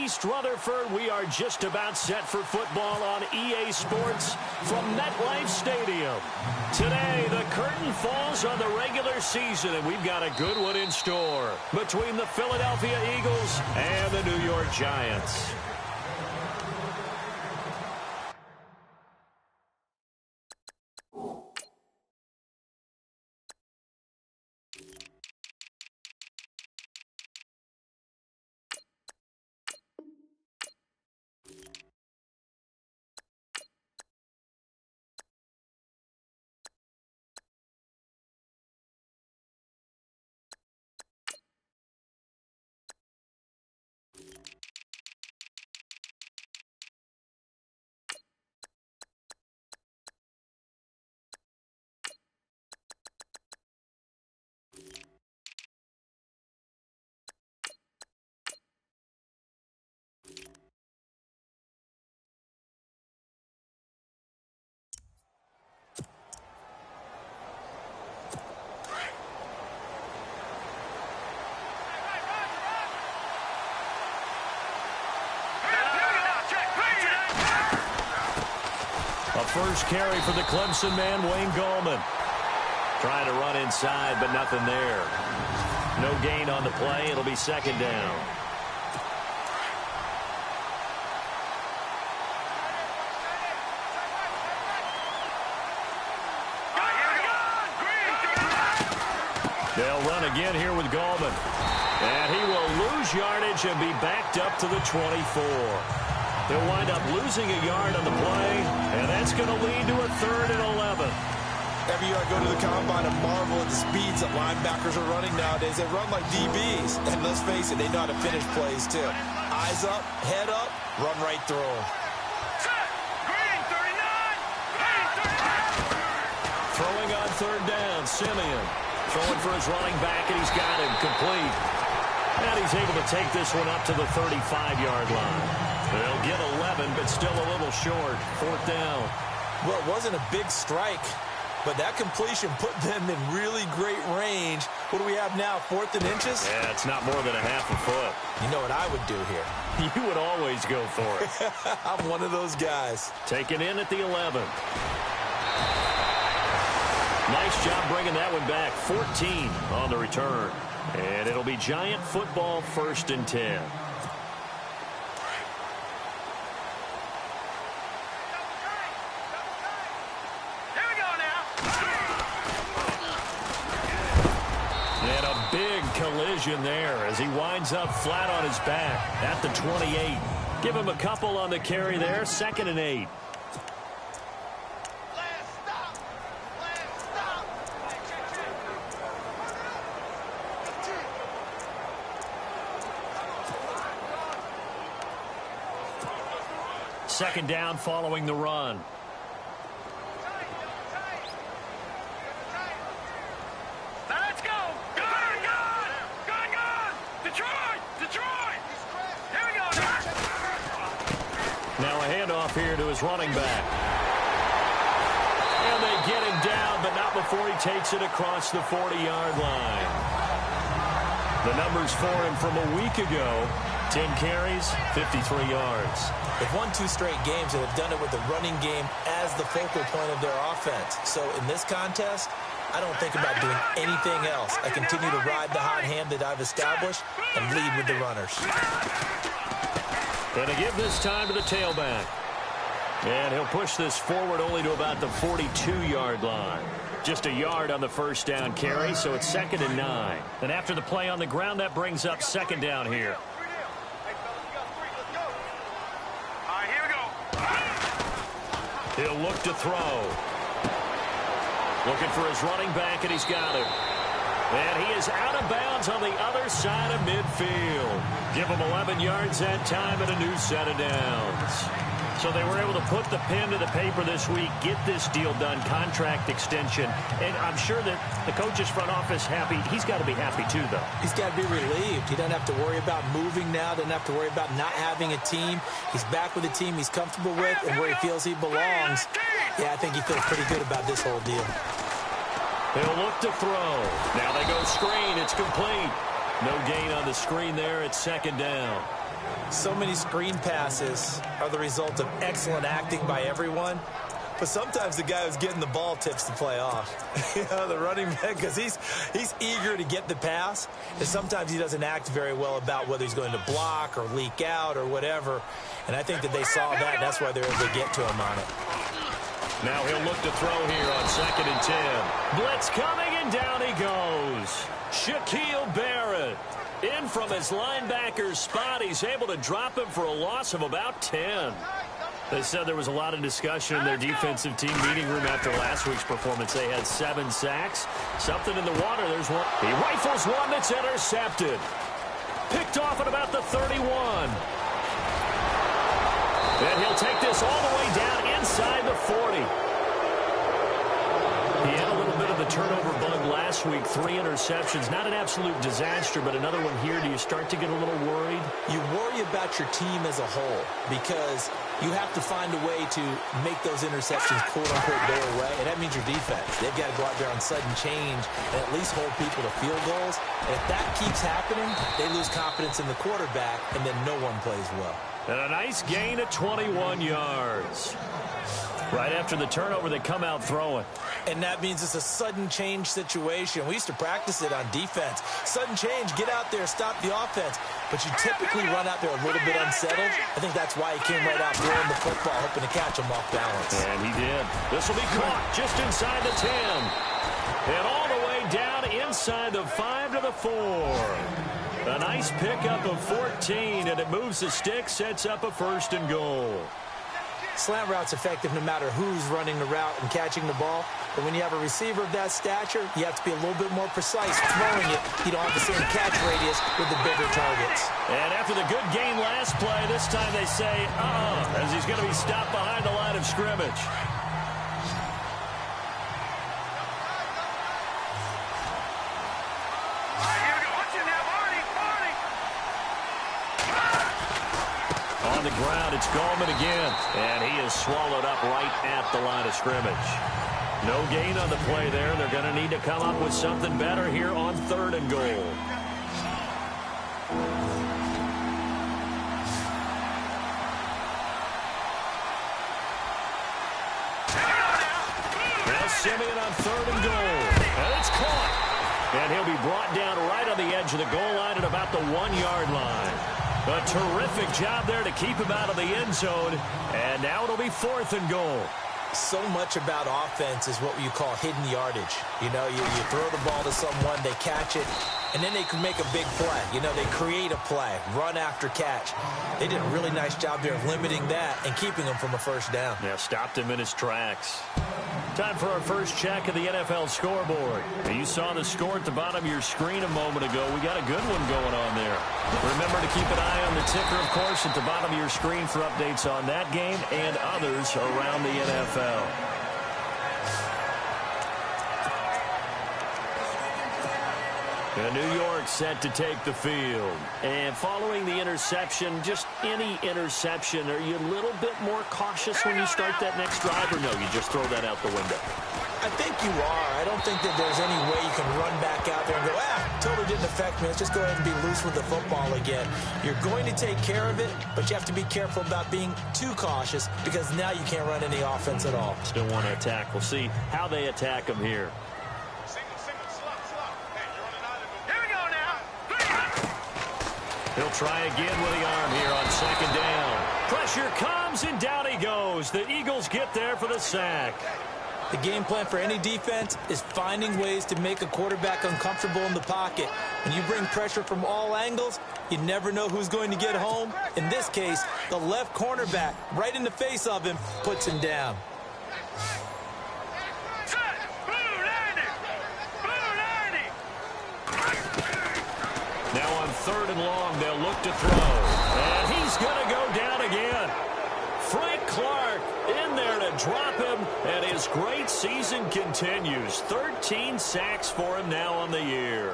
East Rutherford. We are just about set for football on EA Sports from MetLife Stadium. Today, the curtain falls on the regular season, and we've got a good one in store between the Philadelphia Eagles and the New York Giants. First carry for the Clemson man, Wayne Gallman. Trying to run inside, but nothing there. No gain on the play. It'll be second down. They'll run again here with Gallman. And he will lose yardage and be backed up to the 24. He'll wind up losing a yard on the play, and that's going to lead to a 3rd and 11. Every year I go to the combine and marvel at the speeds that linebackers are running nowadays. They run like DBs, and let's face it, they know how to finish plays too. Eyes up, head up, run right through them. Throwing on 3rd down, Simeon. Throwing for his running back, and he's got him complete. And he's able to take this one up to the 35-yard line. They'll get 11, but still a little short. 4th down. Well, it wasn't a big strike, but that completion put them in really great range. What do we have now, 4th and inches? Yeah, it's not more than a half a foot. You know what I would do here? You would always go for it. I'm one of those guys. Taken in at the 11. Nice job bringing that one back. 14 on the return. And it'll be Giant football, 1st and 10. And a big collision there as he winds up flat on his back at the 28. Give him a couple on the carry there. 2nd and 8. Second down following the run. Let's go. Gun. Detroit. Here we go. Now a handoff here to his running back. And they get him down, but not before he takes it across the 40-yard line. The numbers for him from a week ago: 10 carries, 53 yards. They've won 2 straight games and have done it with the running game as the focal point of their offense. So in this contest, I don't think about doing anything else. I continue to ride the hot hand that I've established and lead with the runners. Going to give this time to the tailback. And he'll push this forward only to about the 42-yard line. Just a yard on the first down carry, so it's 2nd and 9. And after the play on the ground, that brings up 2nd down here. He'll look to throw. Looking for his running back, and he's got him. And he is out of bounds on the other side of midfield. Give him 11 yards that time and a new set of downs. So they were able to put the pen to the paper this week, get this deal done, contract extension. And I'm sure that the coach's front office happy. He's got to be happy too, though. He's got to be relieved. He doesn't have to worry about moving now. Doesn't have to worry about not having a team. He's back with a team he's comfortable with and where he feels he belongs. Yeah, I think he feels pretty good about this whole deal. He'll look to throw. Now they go screen. It's complete. No gain on the screen there. It's 2nd down. So many screen passes are the result of excellent acting by everyone. But sometimes the guy who's getting the ball tips the play off. You know, the running back, because he's eager to get the pass, and sometimes he doesn't act very well about whether he's going to block or leak out or whatever. And I think that they saw that, and that's why they were able to get to him on it. Now he'll look to throw here on 2nd and 10. Blitz coming, and down he goes. Shaquille Barrett in from his linebacker's spot. He's able to drop him for a loss of about 10. They said there was a lot of discussion in their defensive team meeting room after last week's performance. They had 7 sacks. Something in the water. There's one. He rifles one that's intercepted. Picked off at about the 31. And he'll take this all the way down inside the 40. He had a little bit of the turnover bug last week. 3 interceptions. Not an absolute disaster, but another one here. Do you start to get a little worried? You worry about your team as a whole because you have to find a way to make those interceptions, quote-unquote, go away, and that means your defense. They've got to go out there on sudden change and at least hold people to field goals. And if that keeps happening, they lose confidence in the quarterback, and then no one plays well. And a nice gain of 21 yards. Right after the turnover, they come out throwing. And that means it's a sudden change situation. We used to practice it on defense. Sudden change, get out there, stop the offense. But you typically run out there a little bit unsettled. I think that's why he came right out throwing the football, hoping to catch him off balance. And he did. This will be caught just inside the 10. And all the way down inside the 5 to the 4. A nice pickup of 14, and it moves the stick, sets up a 1st and goal. Slant route's effective no matter who's running the route and catching the ball. But when you have a receiver of that stature, you have to be a little bit more precise throwing it. You don't have the same catch radius with the bigger targets. And after the good game last play, this time they say, as he's going to be stopped behind the line of scrimmage. On the ground, it's Gallman again. And he is swallowed up right at the line of scrimmage. No gain on the play there. They're going to need to come up with something better here on 3rd and goal. Now Simeon on 3rd and goal. And it's caught. And he'll be brought down right on the edge of the goal line at about the 1-yard line. A terrific job there to keep him out of the end zone. And now it'll be 4th and goal. So much about offense is what you call hidden yardage. You know, you throw the ball to someone, they catch it, and then they can make a big play. You know, they create a play, run after catch. They did a really nice job there of limiting that and keeping him from a 1st down. Yeah, stopped him in his tracks. Time for our first check of the NFL scoreboard. You saw the score at the bottom of your screen a moment ago. We got a good one going on there. Remember to keep an eye on the ticker, of course, at the bottom of your screen for updates on that game and others around the NFL. And New York set to take the field. And following the interception, just any interception, are you a little bit more cautious when you start that next drive, or no, you just throw that out the window? I think you are. I don't think that there's any way you can run back out there and go, totally didn't affect me. Let's just go ahead and be loose with the football again. You're going to take care of it, but you have to be careful about being too cautious because now you can't run any offense at all. Still want to attack. We'll see how they attack him here. He'll try again with the arm here on 2nd down. Pressure comes, and down he goes. The Eagles get there for the sack. The game plan for any defense is finding ways to make a quarterback uncomfortable in the pocket. When you bring pressure from all angles, you never know who's going to get home. In this case, the left cornerback, right in the face of him, puts him down. Now on 3rd and long, they'll look to throw. And he's going to go down again. Frank Clark in there to drop him, and his great season continues. 13 sacks for him now on the year.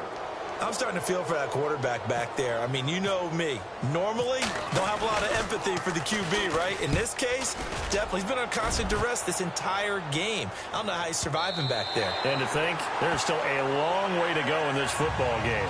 I'm starting to feel for that quarterback back there. I mean, you know me. Normally, don't have a lot of empathy for the QB, right? In this case, definitely. He's been on constant duress this entire game. I don't know how he's surviving back there. And to think, there's still a long way to go in this football game.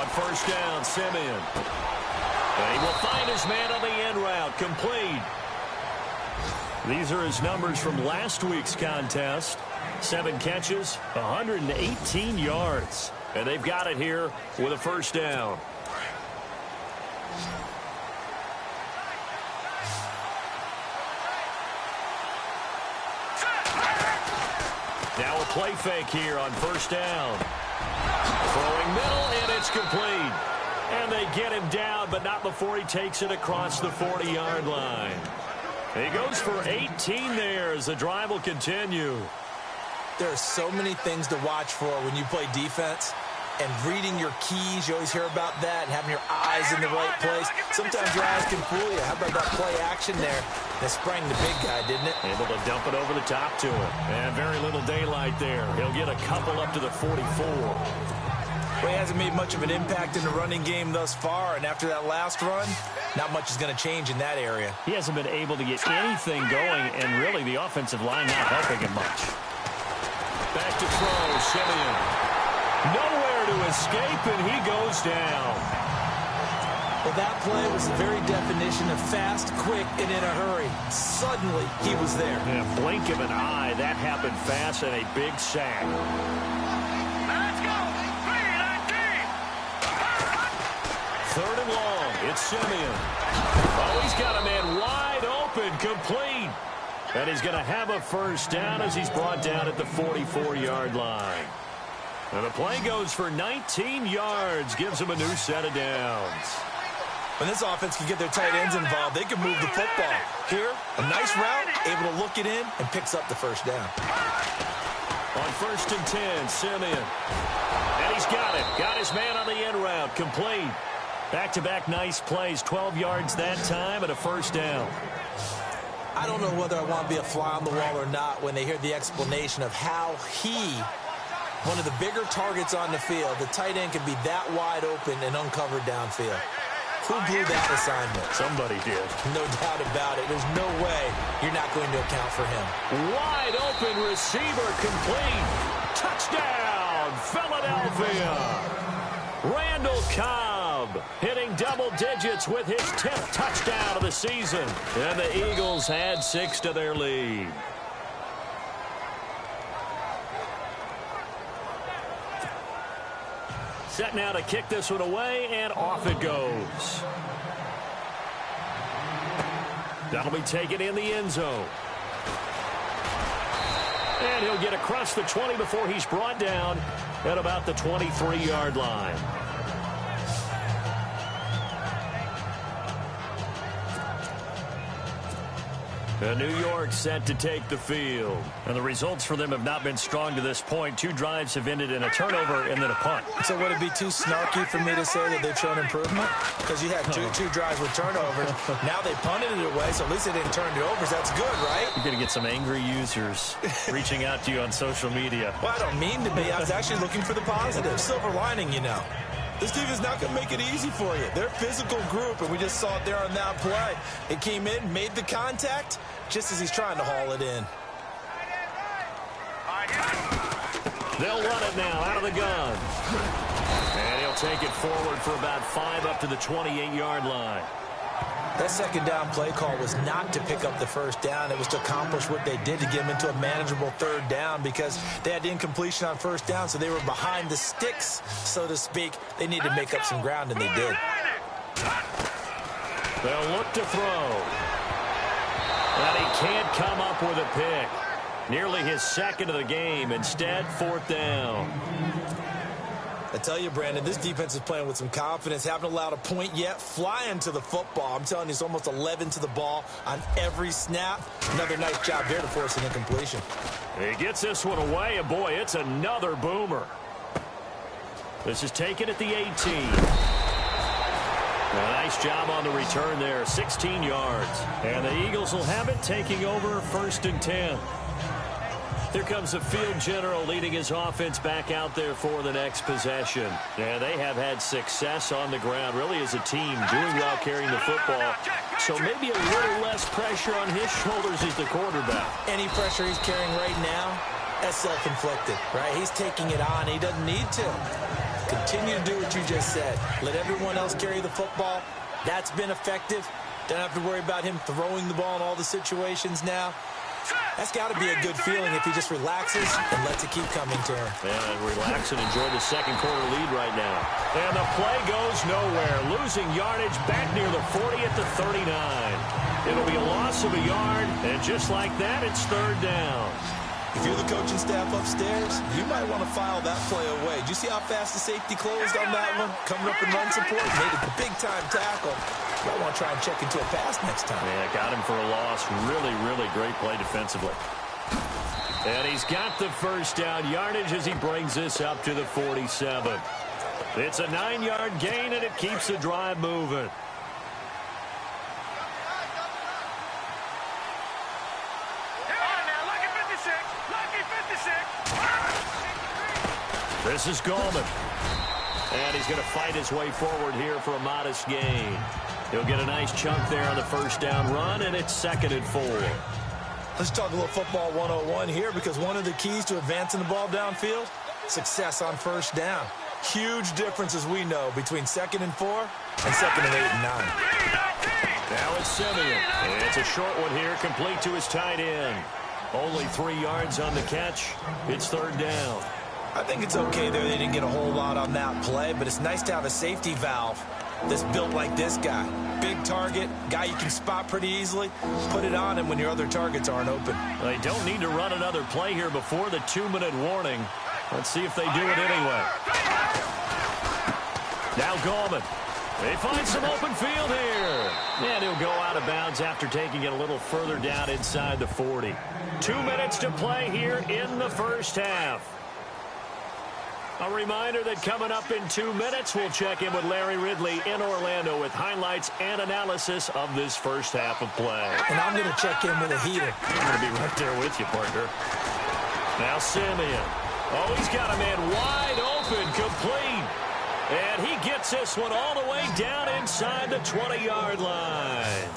first down, Simeon. And he will find his man on the end route, complete. These are his numbers from last week's contest. 7 catches, 118 yards. And they've got it here with a first down. Now a play fake here on first down. Throwing middle, and it's complete. And they get him down, but not before he takes it across the 40-yard line. He goes for 18 there as the drive will continue. There are so many things to watch for when you play defense. And reading your keys, you always hear about that, and having your eyes in the right place. Sometimes your eyes can fool you. How about that play action there? That sprang the big guy, didn't it? Able to dump it over the top to him. And very little daylight there. He'll get a couple up to the 44. Well, he hasn't made much of an impact in the running game thus far, and after that last run, not much is going to change in that area. He hasn't been able to get anything going, and really the offensive line not helping him much. Back to throw, Simeon. Nowhere to escape, and he goes down. Well, that play was the very definition of fast, quick, and in a hurry. Suddenly, he was there. In a blink of an eye, that happened fast, and a big sack. Let's go. 3-19. Third and long. It's Simeon. Oh, he's got a man wide open, complete. And he's going to have a first down as he's brought down at the 44-yard line. And the play goes for 19 yards, gives him a new set of downs. When this offense can get their tight ends involved, they can move the football. Here, a nice route, able to look it in, and picks up the first down. On 1st and 10, Simeon. And he's got it. Got his man on the end route, complete. Back-to-back nice plays, 12 yards that time, and a first down. I don't know whether I want to be a fly on the wall or not when they hear the explanation of how he, one of the bigger targets on the field, the tight end can be that wide open and uncovered downfield. Who blew that assignment? Somebody did. No doubt about it. There's no way you're not going to account for him. Wide open receiver, complete. Touchdown, Philadelphia. Randall Cobb hitting double digits with his 10th touchdown of the season. And the Eagles add 6 to their lead. Set now to kick this one away, and off it goes. That'll be taken in the end zone. And he'll get across the 20 before he's brought down at about the 23-yard line. New York set to take the field. And the results for them have not been strong to this point. 2 drives have ended in a turnover and then a punt. So would it be too snarky for me to say that they've shown improvement? Because you had two drives with turnovers. Now they punted it away, so at least they didn't turn it over. So that's good, right? You're going to get some angry users reaching out to you on social media. Well, I don't mean to be. I was actually looking for the positive. Silver lining, you know. This team is not going to make it easy for you. They're a physical group, and we just saw it there on that play. It came in, made the contact, just as he's trying to haul it in. They'll run it now out of the gun. And he'll take it forward for about 5 up to the 28-yard line. That second down play call was not to pick up the first down. It was to accomplish what they did to get them into a manageable third down because they had incompletion on first down, so they were behind the sticks, so to speak. They needed to make up some ground, and they did. They'll look to throw. And he can't come up with a pick. Nearly his second of the game. Instead, 4th down. I tell you, Brandon, this defense is playing with some confidence. Haven't allowed a point yet. Flying to the football. I'm telling you, it's almost 11 to the ball on every snap. Another nice job there to force an incompletion. He gets this one away, and boy, it's another boomer. This is taken at the 18. A nice job on the return there, 16 yards. And the Eagles will have it, taking over 1st and 10. Here comes the field general leading his offense back out there for the next possession. And they have had success on the ground, really as a team, doing well carrying the football. So maybe a little less pressure on his shoulders as the quarterback. Any pressure he's carrying right now, that's self-inflicted, right? He's taking it on. He doesn't need to. Continue to do what you just said. Let everyone else carry the football. That's been effective. Don't have to worry about him throwing the ball in all the situations now. That's got to be a good feeling if he just relaxes and lets it keep coming to him. And relax and enjoy the second quarter lead right now. And the play goes nowhere. Losing yardage back near the 40 at the 39. It'll be a loss of a yard, and just like that, it's third down. If you're the coaching staff upstairs, you might want to file that play away. Do you see how fast the safety closed on that one? Coming up in run support, made a big-time tackle. You might want to try and check into a pass next time. Yeah, got him for a loss. Really, really great play defensively. And he's got the first down yardage as he brings this up to the 47. It's a 9-yard gain, and it keeps the drive moving. This is Gallman. And he's going to fight his way forward here for a modest gain. He'll get a nice chunk there on the first down run, and it's 2nd and 4. Let's talk a little football 101 here, because one of the keys to advancing the ball downfield, success on first down. Huge difference, as we know, between 2nd and 4 and 2nd and 8 and 9. Now it's Simeon. And it's a short one here, complete to his tight end. Only 3 yards on the catch. It's third down. I think it's okay there. They didn't get a whole lot on that play, but it's nice to have a safety valve that's built like this guy. Big target, guy you can spot pretty easily. Put it on him when your other targets aren't open. They don't need to run another play here before the 2-minute warning. Let's see if they do it anyway. Now Gallman. They find some open field here. And he'll go out of bounds after taking it a little further down inside the 40. 2 minutes to play here in the first half. A reminder that coming up in 2 minutes, we'll check in with Larry Ridley in Orlando with highlights and analysis of this first half of play. And I'm going to check in with a heater. I'm going to be right there with you, partner. Now Simeon. Oh, he's got a man wide open, complete. And he gets this one all the way down inside the 20-yard line.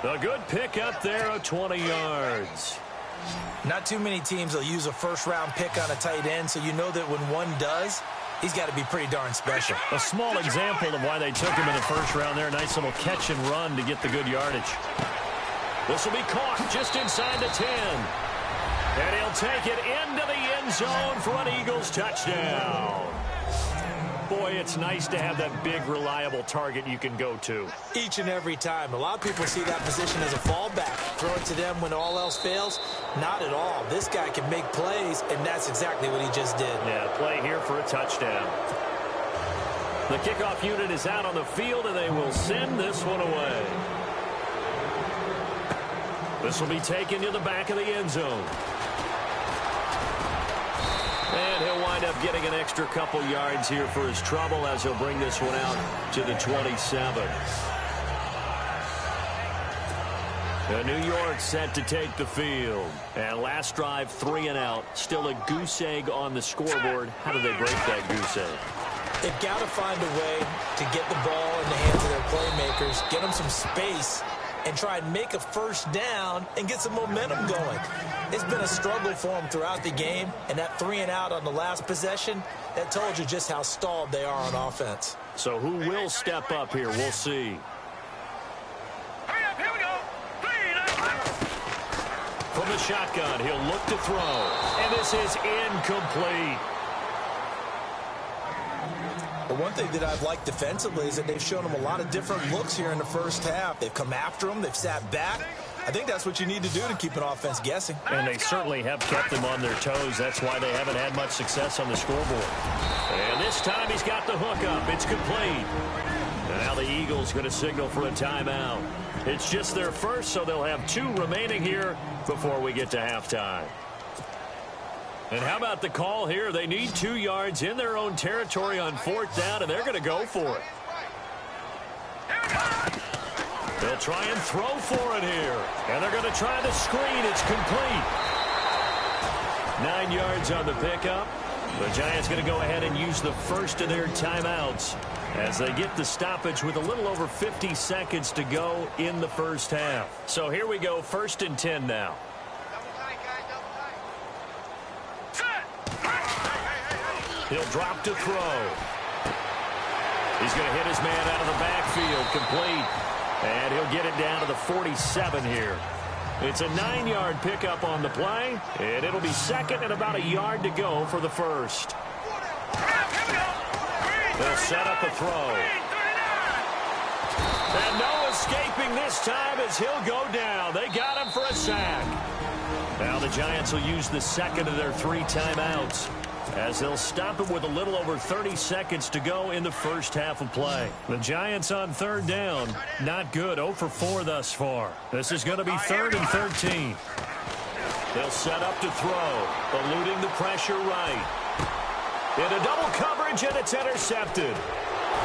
A good pick up there of 20 yards. Not too many teams will use a first-round pick on a tight end, so you know that when one does, he's got to be pretty darn special. A small example of why they took him in the first round there. Nice little catch and run to get the good yardage. This will be caught just inside the 10. And he'll take it into the end zone for an Eagles touchdown. Boy, it's nice to have that big, reliable target you can go to. Each and every time. A lot of people see that position as a fallback. Throw it to them when all else fails. Not at all. This guy can make plays, and that's exactly what he just did. Yeah, play here for a touchdown. The kickoff unit is out on the field, and they will send this one away. This will be taken to the back of the end zone. And he'll wind up getting an extra couple yards here for his trouble as he'll bring this one out to the 27. New York set to take the field. And last drive, 3 and out. Still a goose egg on the scoreboard. How do they break that goose egg? They've got to find a way to get the ball in the hands of their playmakers, get them some space, and try and make a first down and get some momentum going. It's been a struggle for them throughout the game, and that 3 and out on the last possession, that told you just how stalled they are on offense. So who will step up here? We'll see. Hurry up, here we go. From the shotgun, he'll look to throw. And this is incomplete. The one thing that I've liked defensively is that they've shown them a lot of different looks here in the first half. They've come after them. They've sat back. I think that's what you need to do to keep an offense guessing. And they certainly have kept them on their toes. That's why they haven't had much success on the scoreboard. And this time he's got the hook up. It's complete. And now the Eagles going to signal for a timeout. It's just their first, so they'll have 2 remaining here before we get to halftime. And how about the call here? They need 2 yards in their own territory on 4th down, and they're going to go for it. They'll try and throw for it here. And they're going to try the screen. It's complete. 9 yards on the pickup. The Giants going to go ahead and use the first of their timeouts as they get the stoppage with a little over 50 seconds to go in the first half. So here we go, 1st and 10 now. He'll drop to throw. He's going to hit his man out of the backfield, complete. And he'll get it down to the 47 here. It's a 9-yard pickup on the play, and it'll be second and about a yard to go for the first. They'll set up a throw. And no escaping this time as he'll go down. They got him for a sack. Now the Giants will use the second of their 3 timeouts, as they'll stop it with a little over 30 seconds to go in the first half of play. The Giants on third down, not good, 0 for 4 thus far. This is going to be 3rd and 13. They'll set up to throw, eluding the pressure right. Into double coverage, and it's intercepted.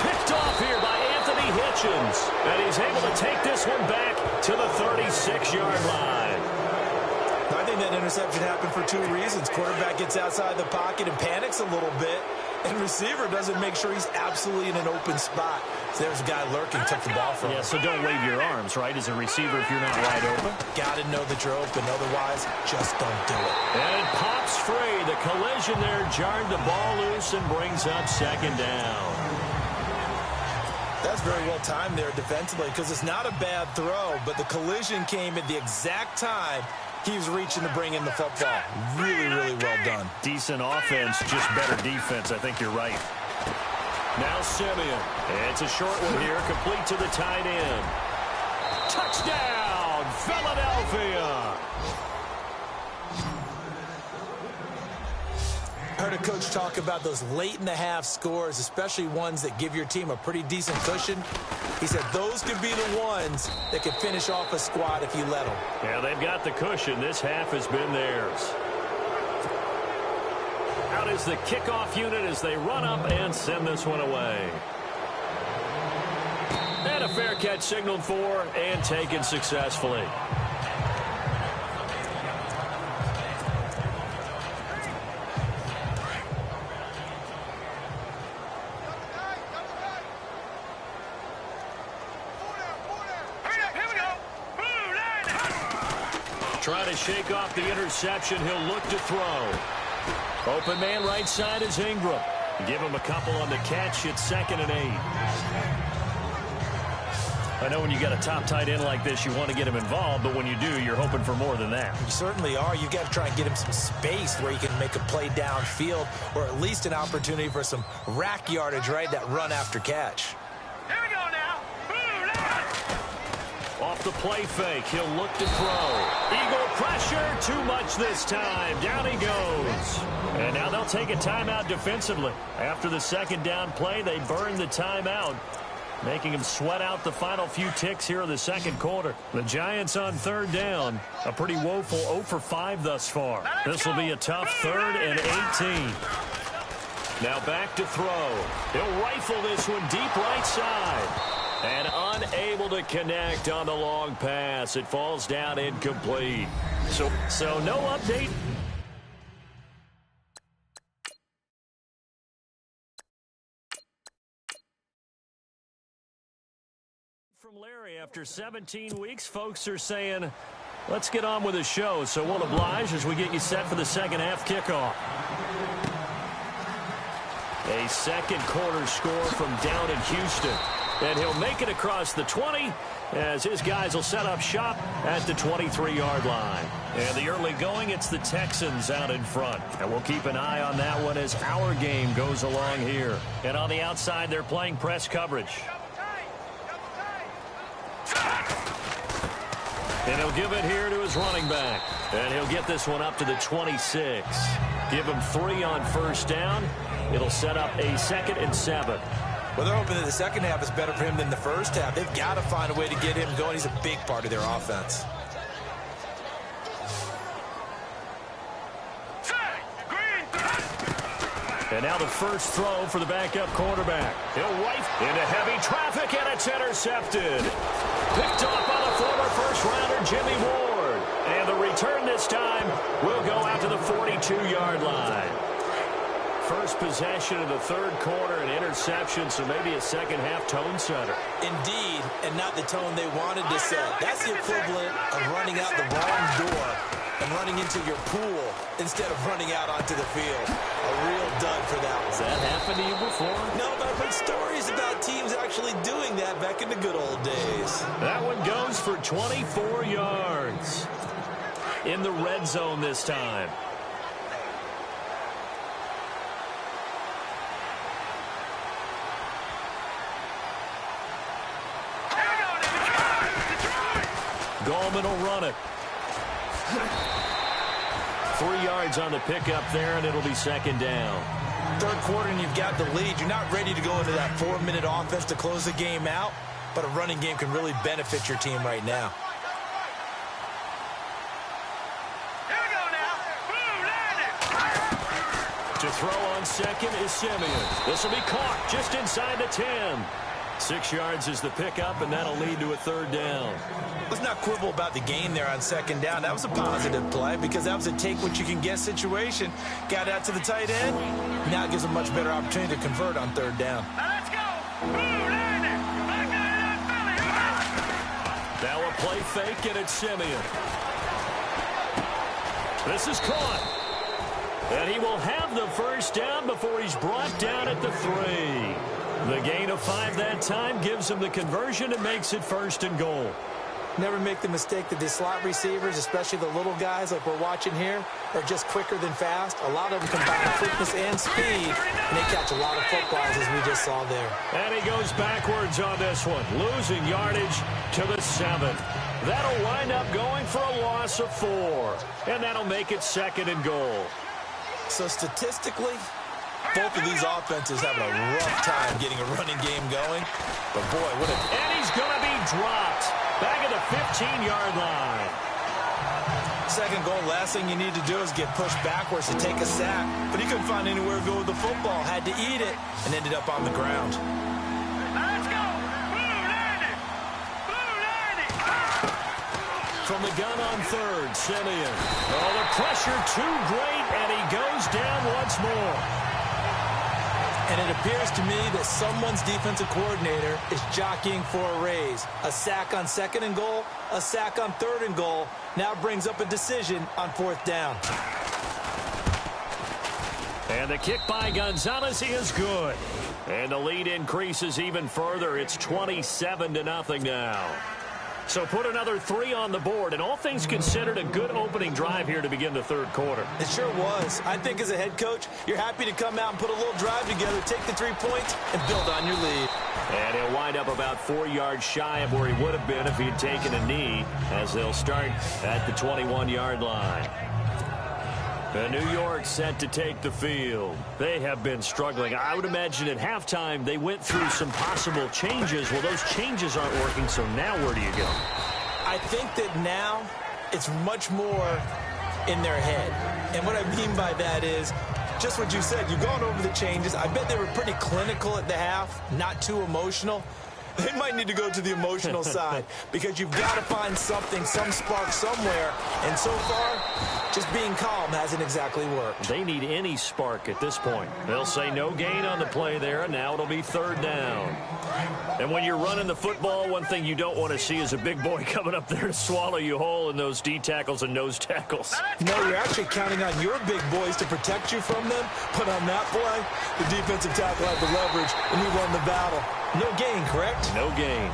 Picked off here by Anthony Hitchens, and he's able to take this one back to the 36-yard line. I think that interception happened for 2 reasons. Quarterback gets outside the pocket and panics a little bit, and receiver doesn't make sure he's absolutely in an open spot. So there's a guy lurking, took the ball from him. Yeah, so don't wave your arms, right, as a receiver if you're not wide open. Got to know that you're open. Otherwise, just don't do it. And it pops free. The collision there jarred the ball loose and brings up second down. That's very well timed there defensively, because it's not a bad throw, but the collision came at the exact time he was reaching to bring in the football. Really, really well done. Decent offense, just better defense. I think you're right. Now Simeon. It's a short one here, complete to the tight end. Touchdown, Philadelphia. I heard a coach talk about those late-in-the-half scores, especially ones that give your team a pretty decent cushion. He said those could be the ones that could finish off a squad if you let them. Yeah, they've got the cushion. This half has been theirs. Out is the kickoff unit as they run up and send this one away. And a fair catch signaled for and taken successfully. Trying to shake off the interception. He'll look to throw. Open man right side is Ingram. Give him a couple on the catch. It's 2nd and 8. I know when you got a top tight end like this, you want to get him involved, but when you do, you're hoping for more than that. You certainly are. You've got to try and get him some space where he can make a play downfield, or at least an opportunity for some rack yardage, right? That run after catch. Here we go now. Off the play fake, he'll look to throw. Eagle pressure, too much this time. Down he goes. And now they'll take a timeout defensively. After the second down play, they burn the timeout, making him sweat out the final few ticks here in the second quarter. The Giants on third down, a pretty woeful 0 for 5 thus far. This will be a tough 3rd and 18. Now back to throw. He'll rifle this one deep right side. And unable to connect on the long pass. It falls down incomplete. So no update. From Larry, after 17 weeks, folks are saying, let's get on with the show. So we'll oblige as we get you set for the second half kickoff. A second quarter score from down in Houston. And he'll make it across the 20 as his guys will set up shop at the 23-yard line. And the early going, it's the Texans out in front. And we'll keep an eye on that one as our game goes along here. And on the outside, they're playing press coverage. And he'll give it here to his running back. And he'll get this one up to the 26. Give him 3 on first down. It'll set up a 2nd and 7. Well, they're hoping that the second half is better for him than the first half. They've got to find a way to get him going. He's a big part of their offense. And now the first throw for the backup quarterback. He'll wipe into heavy traffic, and it's intercepted. Picked off by the former first-rounder Jimmy Ward. And the return this time will go out to the 42-yard line. First possession of the third quarter, an interception, so maybe a second-half tone setter. Indeed, and not the tone they wanted to set. That's the equivalent of running out the wrong door and running into your pool instead of running out onto the field. A real dud for that one. Has that happened to you before? No, but I've heard stories about teams actually doing that back in the good old days. That one goes for 24 yards. In the red zone this time. Gallman will run it. 3 yards on the pickup there, and it'll be second down. Third quarter, and you've got the lead. You're not ready to go into that 4-minute offense to close the game out, but a running game can really benefit your team right now. Here we go now. Boom, landed. To throw on second is Simeon. This will be caught just inside the 10. 6 yards is the pickup, and that'll lead to a third down. Let's not quibble about the gain there on second down. That was a positive play because that was a take-what-you-can-get situation. Got out to the tight end. Now it gives a much better opportunity to convert on third down. Now let's go. Boom, landed. Back there in that belly. Now a play fake, and it's Simeon. This is caught. And he will have the first down before he's brought down at the 3. The gain of 5 that time gives him the conversion and makes it first and goal. Never make the mistake that the slot receivers, especially the little guys like we're watching here, are just quicker than fast. A lot of them combine quickness and speed, and they catch a lot of footballs, as we just saw there. And he goes backwards on this one, losing yardage to the 7. That'll wind up going for a loss of 4, and that'll make it second and goal. So statistically, both of these offenses having a rough time getting a running game going. But boy, what a... And he's going to be dropped back at the 15-yard line. Second goal, last thing you need to do is get pushed backwards to take a sack. But he couldn't find anywhere to go with the football, had to eat it, and ended up on the ground. Let's go. Boom, landed. Boom, landed. From the gun on third, Simeon. Oh, the pressure too great, and he goes down once more. And it appears to me that someone's defensive coordinator is jockeying for a raise. A sack on second and goal, a sack on third and goal. Now brings up a decision on fourth down. And the kick by Gonzalez is good. And the lead increases even further. It's 27-0 now. So put another 3 on the board, and all things considered, a good opening drive here to begin the third quarter. It sure was. I think as a head coach, you're happy to come out and put a little drive together, take the 3 points, and build on your lead. And he'll wind up about 4 yards shy of where he would have been if he'd taken a knee, as they'll start at the 21-yard line. And New York set to take the field. They have been struggling. I would imagine at halftime they went through some possible changes. Well, those changes aren't working, so now where do you go? I think that now it's much more in their head. And what I mean by that is just what you said. You've gone over the changes. I bet they were pretty clinical at the half, not too emotional. They might need to go to the emotional side because you've got to find something, some spark somewhere. And so far, just being calm hasn't exactly worked. They need any spark at this point. They'll say no gain on the play there, and now it'll be third down. And when you're running the football, one thing you don't want to see is a big boy coming up there to swallow you whole in those D tackles and nose tackles. No, you're actually counting on your big boys to protect you from them. But on that play, the defensive tackle had the leverage, and he won the battle. No gain, correct? No gain.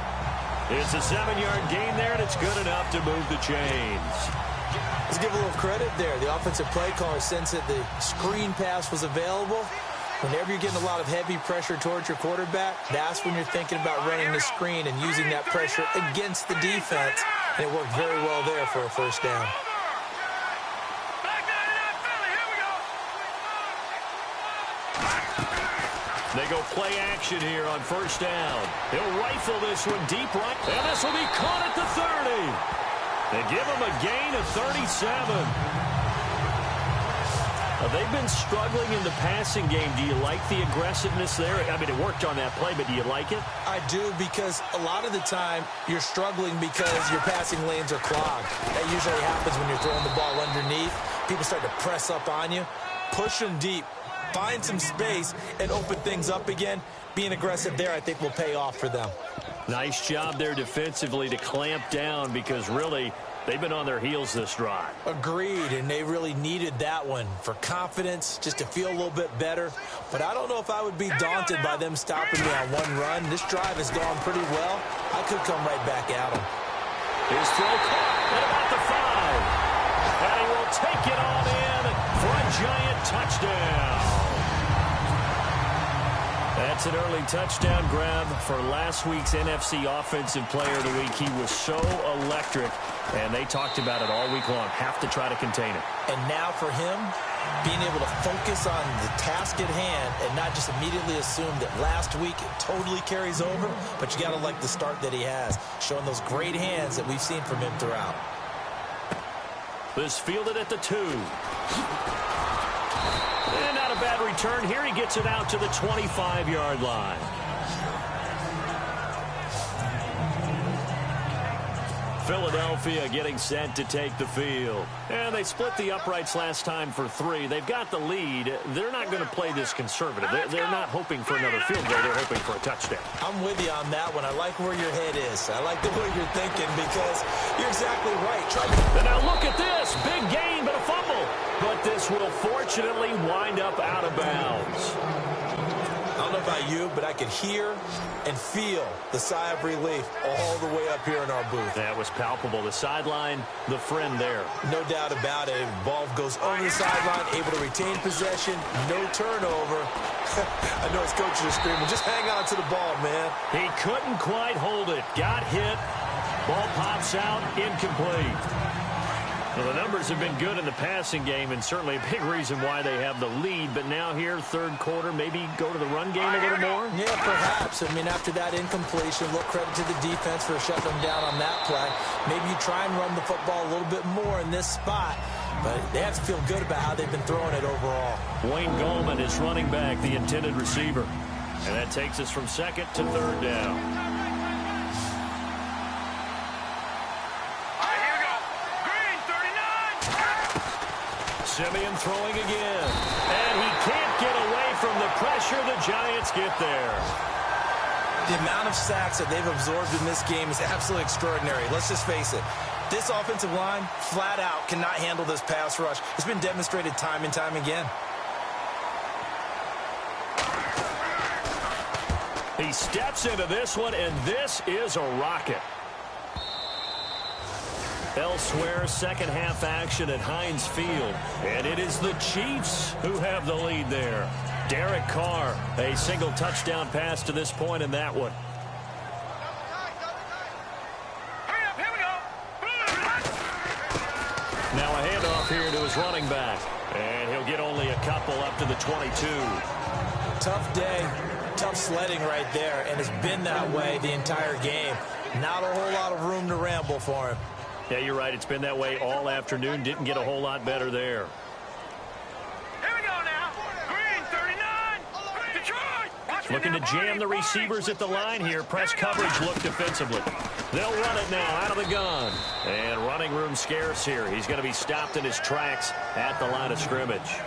It's a 7-yard gain there, and it's good enough to move the chains. Let's give a little credit there. The offensive play caller sensed that the screen pass was available. Whenever you're getting a lot of heavy pressure towards your quarterback, that's when you're thinking about running the screen and using that pressure against the defense. And it worked very well there for a first down. They go play action here on first down. He'll rifle this one deep right, and this will be caught at the 30. They give him a gain of 37. They've been struggling in the passing game. Do you like the aggressiveness there? I mean, it worked on that play, but do you like it? I do, because a lot of the time you're struggling because your passing lanes are clogged. That usually happens when you're throwing the ball underneath. People start to press up on you. Push them deep. Find some space and open things up again. Being aggressive there, I think, will pay off for them. Nice job there defensively to clamp down, because really They've been on their heels this drive. Agreed, and they really needed that one for confidence, just to feel a little bit better. But I don't know if I would be daunted by them stopping me on one run. This drive has gone pretty well. I could come right back at them. His throw caught at about the 5. And he will take it on in for a giant touchdown. That's an early touchdown grab for last week's NFC Offensive Player of the Week. He was so electric, and they talked about it all week long. Have to try to contain it. And now for him, being able to focus on the task at hand and not just immediately assume that last week it totally carries over, but you got to like the start that he has, showing those great hands that we've seen from him throughout. This fielded at the 2. And not a bad return. Here he gets it out to the 25-yard line. Philadelphia getting set to take the field. And they split the uprights last time for 3. They've got the lead. They're not going to play this conservative. They're not hoping for another field goal. They're hoping for a touchdown. I'm with you on that one. I like where your head is. I like the way you're thinking because you're exactly right. And now look at this. Big gain, but a fumble. But this will fortunately wind up out of bounds. I don't know about you, but I could hear and feel the sigh of relief all the way up here in our booth. That was palpable. The sideline, the friend there. No doubt about it. Ball goes over the sideline, able to retain possession, no turnover. I know his coaches are screaming, just hang on to the ball, man. He couldn't quite hold it. Got hit. Ball pops out, incomplete. Well, the numbers have been good in the passing game, and certainly a big reason why they have the lead. But now here, third quarter, maybe go to the run game a little more? Yeah, perhaps. I mean, after that incompletion, a little credit to the defense for shutting them down on that play. Maybe you try and run the football a little bit more in this spot. But they have to feel good about how they've been throwing it overall. Wayne Gallman is running back, the intended receiver. And that takes us from second to third down. Simeon throwing again. And he can't get away from the pressure. The Giants get there. The amount of sacks that they've absorbed in this game is absolutely extraordinary. Let's just face it. This offensive line, flat out, cannot handle this pass rush. It's been demonstrated time and time again. He steps into this one, and this is a rocket. Elsewhere, second half action at Heinz Field. And it is the Chiefs who have the lead there. Derek Carr, a single touchdown pass to this point in that one. Now a handoff here to his running back. And he'll get only a couple up to the 22. Tough day, tough sledding right there, and it's been that way the entire game. Not a whole lot of room to ramble for him. Yeah, you're right. It's been that way all afternoon. Didn't get a whole lot better there. Here we go now. Green 39. Detroit. Looking to jam the receivers at the line here. Press coverage look defensively. They'll run it now out of the gun. And running room scarce here. He's going to be stopped in his tracks at the line of scrimmage.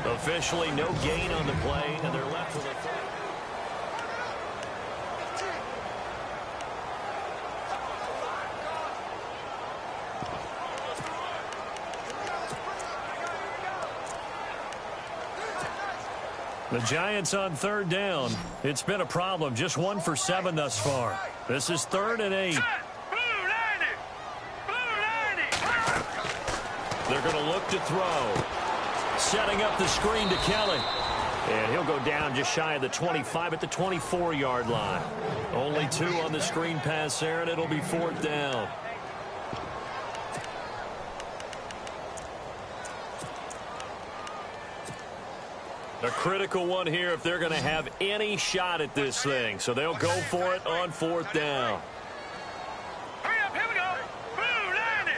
Officially no gain on the play, and they're left with a third. The Giants on third down. It's been a problem. Just 1 for 7 thus far. This is 3rd and 8. They're going to look to throw. Setting up the screen to Kelly. And he'll go down just shy of the 25 at the 24-yard line. Only 2 on the screen pass there, and it'll be 4th down. A critical one here if they're going to have any shot at this thing. So they'll go for it on 4th down. Hurry up, here we go. Blue 90.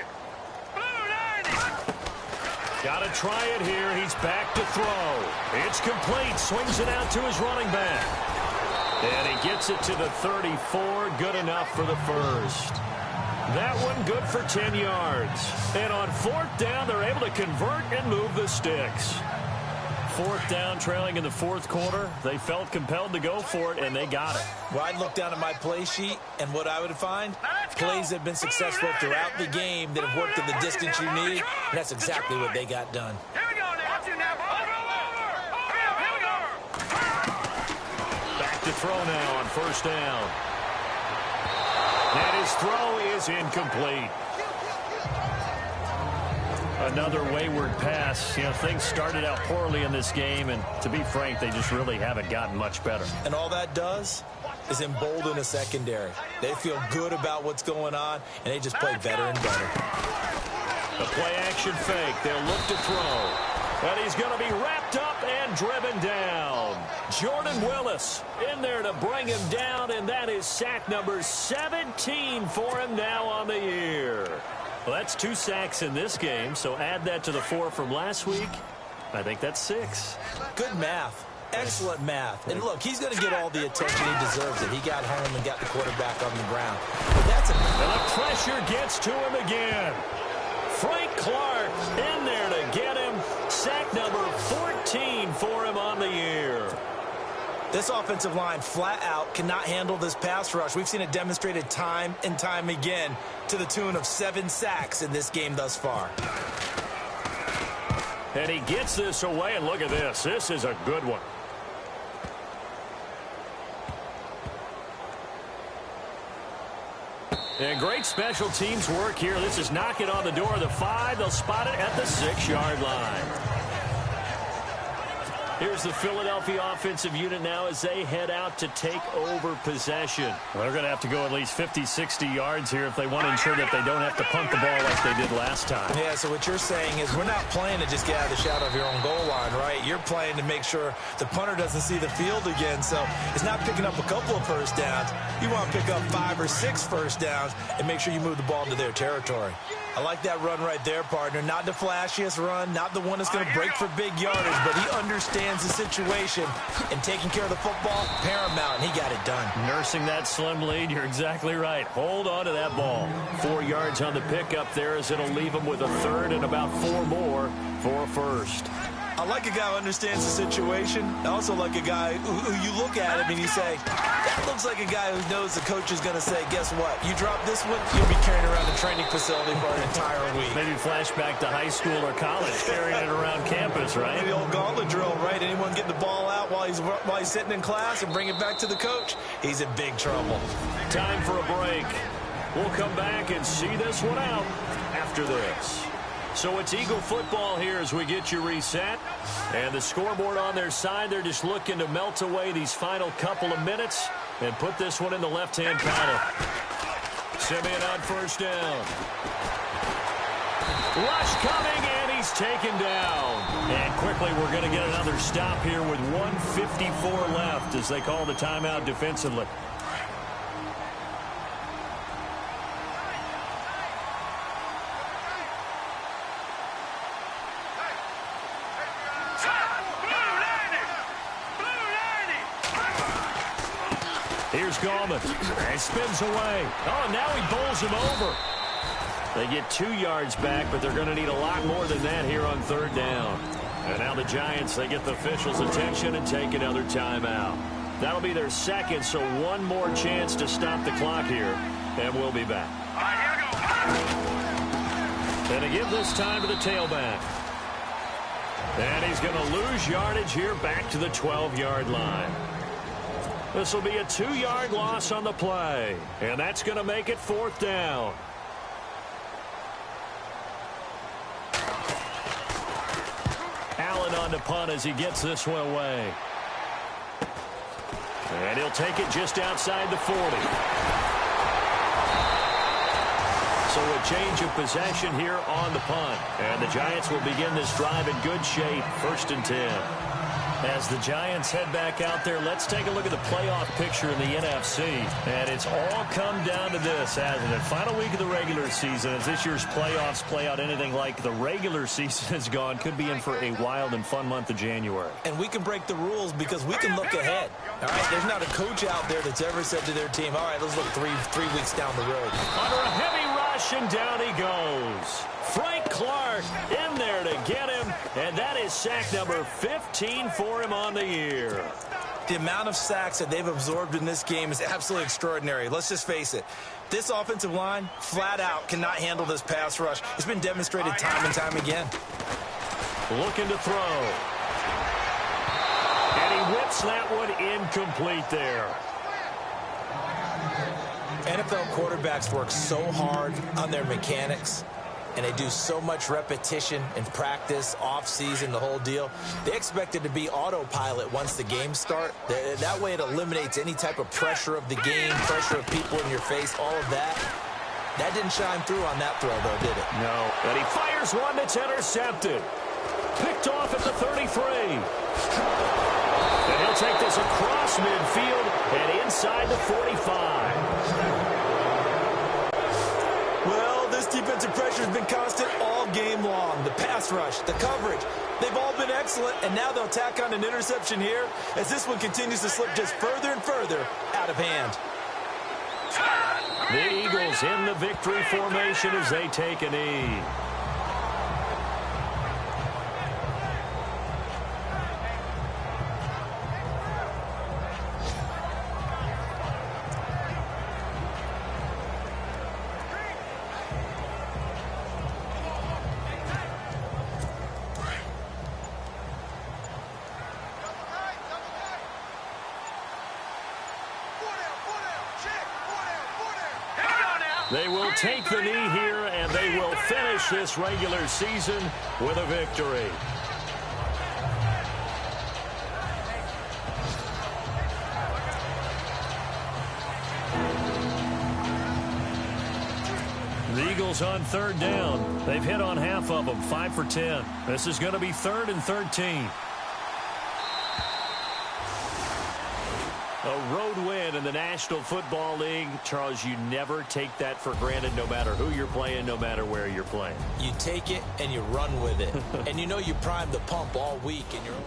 Got to try it here. He's back to throw. It's complete. Swings it out to his running back. And he gets it to the 34. Good enough for the first. That one good for 10 yards. And on 4th down, they're able to convert and move the sticks. 4th down, trailing in the 4th quarter. They felt compelled to go for it, and they got it. Well, I'd look down at my play sheet, and what I would find, plays that have been successful throughout the game that have worked in the distance you need, and that's exactly what they got done. Here we go now. Watch it now. Here we go. Back to throw now on 1st down. And his throw is incomplete. Another wayward pass. You know, things started out poorly in this game, and to be frank, they just really haven't gotten much better. And all that does is embolden a secondary. They feel good about what's going on, and they just play better and better. The play-action fake. They'll look to throw. And he's going to be wrapped up and driven down. Jordan Willis in there to bring him down, and that is sack number 17 for him now on the year. Well, that's 2 sacks in this game, so add that to the 4 from last week. I think that's 6. Good math. Excellent math. And look, he's going to get all the attention he deserves it. He got home and got the quarterback on the ground. But that's a... And the pressure gets to him again. Frank Clark in there to get him. Sack number 14 for him on the year. This offensive line flat out cannot handle this pass rush. We've seen it demonstrated time and time again to the tune of 7 sacks in this game thus far. And he gets this away, and look at this. This is a good one. And great special teams work here. This is knocking on the door of the 5. They'll spot it at the 6-yard line. Here's the Philadelphia offensive unit now as they head out to take over possession. Well, they're going to have to go at least 50, 60 yards here if they want to ensure that they don't have to punt the ball like they did last time. Yeah, so what you're saying is we're not playing to just get out of the shadow of your own goal line, right? You're playing to make sure the punter doesn't see the field again. So it's not picking up a couple of first downs. You want to pick up 5 or 6 first downs and make sure you move the ball into their territory. I like that run right there, partner. Not the flashiest run, not the one that's going to break for big yardage, but he understands the situation, and taking care of the football, paramount, and he got it done. Nursing that slim lead, you're exactly right. Hold on to that ball. 4 yards on the pickup there as it'll leave him with a 3rd and about 4 more for a 1st. I like a guy who understands the situation. I also like a guy who you look at him and you say, that looks like a guy who knows the coach is going to say, guess what? You drop this one, you'll be carrying around the training facility for an entire week. Maybe flashback to high school or college, carrying it around campus, right? Maybe the old gauntlet drill, right? Anyone get the ball out while he's sitting in class and bring it back to the coach? He's in big trouble. Time for a break. We'll come back and see this one out after this. So it's Eagle football here as we get you reset. And the scoreboard on their side, they're just looking to melt away these final couple of minutes and put this one in the left-hand column. Simeon on 1st down. Rush coming, and he's taken down. And quickly we're going to get another stop here with 1:54 left as they call the timeout defensively. Here's Gallman. He spins away. Oh, now he bowls him over. They get 2 yards back, but they're going to need a lot more than that here on 3rd down. And now the Giants, they get the officials' attention and take another timeout. That'll be their 2nd, so 1 more chance to stop the clock here, and we'll be back. All right, here we go. And to give this time to the tailback. And he's going to lose yardage here back to the 12-yard line. This will be a 2-yard loss on the play, and that's going to make it 4th down. Allen on the punt as he gets this one away. And he'll take it just outside the 40. So a change of possession here on the punt. And the Giants will begin this drive in good shape, 1st and 10. As the Giants head back out there, let's take a look at the playoff picture in the NFC. And it's all come down to this, hasn't it? Final week of the regular season. As this year's playoffs play out anything like the regular season has gone, could be in for a wild and fun month of January. And we can break the rules because we can look ahead. All right, there's not a coach out there that's ever said to their team, all right, let's look three weeks down the road. Under a heavy rush. rush, and down he goes. Frank Clark in there to get him, and that is sack number 15 for him on the year. The amount of sacks that they've absorbed in this game is absolutely extraordinary. Let's just face it. This offensive line, flat out, cannot handle this pass rush. It's been demonstrated time and time again. Looking to throw. And he whips that one incomplete there. NFL quarterbacks work so hard on their mechanics, and they do so much repetition in practice, off-season, the whole deal. They expect it to be autopilot once the games start. That way it eliminates any type of pressure of the game, pressure of people in your face, all of that. That didn't shine through on that throw, though, did it? No. And he fires one that's intercepted. Picked off at the 33. And he'll take this across midfield and inside the 45. Well, this defensive pressure has been constant all game long. The pass rush, the coverage, they've all been excellent, and now they'll tack on an interception here as this one continues to slip just further and further out of hand. The Eagles in the victory formation as they take a knee. They will take the knee here, and they will finish this regular season with a victory. The Eagles on third down. They've hit on half of them, 5 for 10. This is going to be 3rd and 13. A road win in the National Football League. Charles, you never take that for granted no matter who you're playing, no matter where you're playing. You take it and you run with it. And you know you primed the pump all week in your own...